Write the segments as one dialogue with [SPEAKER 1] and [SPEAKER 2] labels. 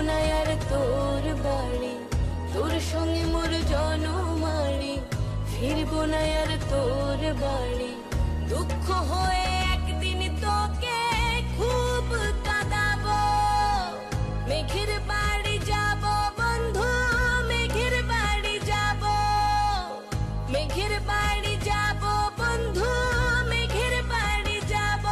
[SPEAKER 1] না আর তোর বাড়ি, তোর সঙ্গে মোর জনমারি, ফিরবো না আর তোর বাড়ি। দুঃখ হয়ে একদিন তোকে খুব কাঁদাবো, মেঘের বাড়ি যাব বন্ধু, মেঘের বাড়ি যাব, মেঘের বাড়ি যাব বন্ধু, মেঘের বাড়ি যাব।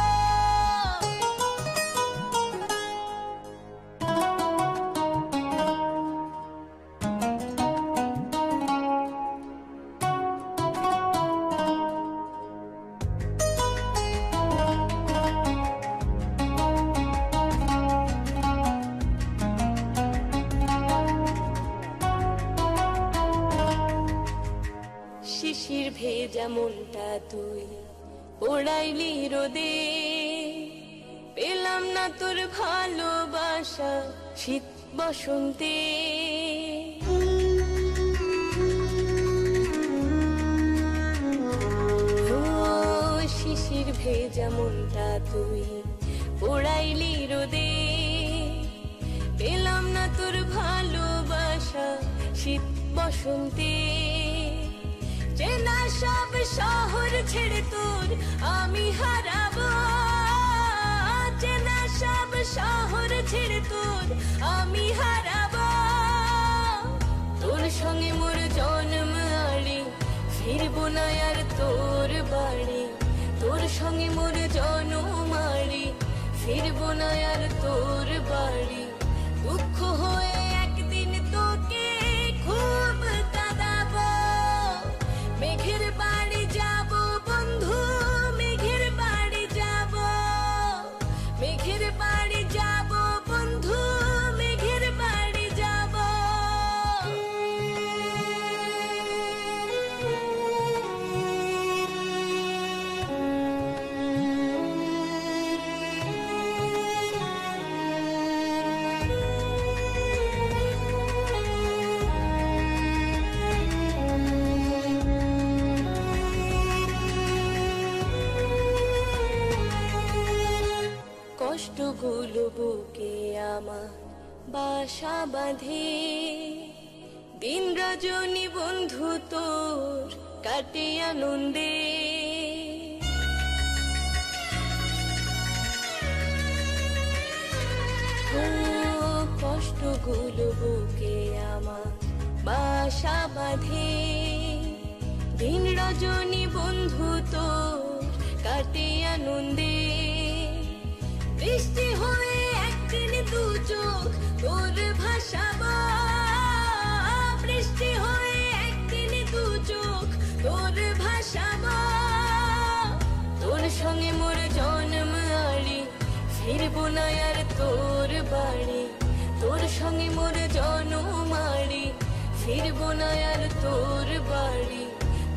[SPEAKER 1] শিশির ভেজা মনটা তুই পোড়াইলি রোদে, পেলাম না তোর ভালোবাসা শীত বসন্তে। ও শিশির ভেজা মনটা তুই পোড়াইলি রোদে, পেলাম না তোর ভালোবাসা শীত বসন্তে। চেনা সব শহর ছেড়ে তোর আমি হারাবো, চেনা সব শহর ছেড়ে তোর আমি হারাবো। তোর সঙ্গে মোর জন্ম আড়ি, ফিরবো না আর তোর বাড়ি, তোর সঙ্গে মোর জন্ম আড়ি, ফিরবো না আর তোর বাড়ি। দুঃখ হয়ে একদিন তোকে খুব কাঁদাবো, মেঘের বাড়ি যাব বন্ধু, মেঘের বাড়ি যাব, মেঘের বাড়ি যাব বন্ধু, মেঘের বাড়ি যাব। কষ্টগুলো বুকে আমার বাসা বাঁধে, দিন রজনী বন্ধু তোর কাটে আনন্দে। ও কষ্টগুলো বুকে আমার বাসা বাঁধে, দিন রজনী বন্ধু তোর কাটে আনন্দে। বৃষ্টি হয়ে একদিন দু চোখ তোর ভাসাবো, বৃষ্টি হয়ে একদিন দু চোখ তোর ভাসাবো। তোর সঙ্গে মোর জন্ম আড়ি, ফিরবো না আর তোর বাড়ি, তোর সঙ্গে মোর জন্ম আড়ি, ফিরবো না আর তোর বাড়ি।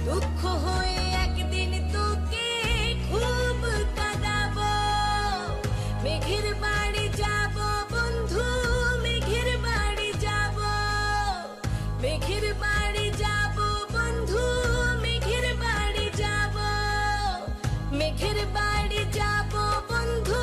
[SPEAKER 1] দুঃখ হয়ে একদিন তোকে খুব কাঁদাবো, মেঘের বাড়ি যাব বন্ধু, মেঘের বাড়ি যাব, মেঘের বাড়ি যাব বন্ধু, মেঘের বাড়ি যাব, মেঘের বাড়ি যাব বন্ধু।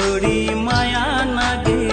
[SPEAKER 2] তোরি মায়া নাগে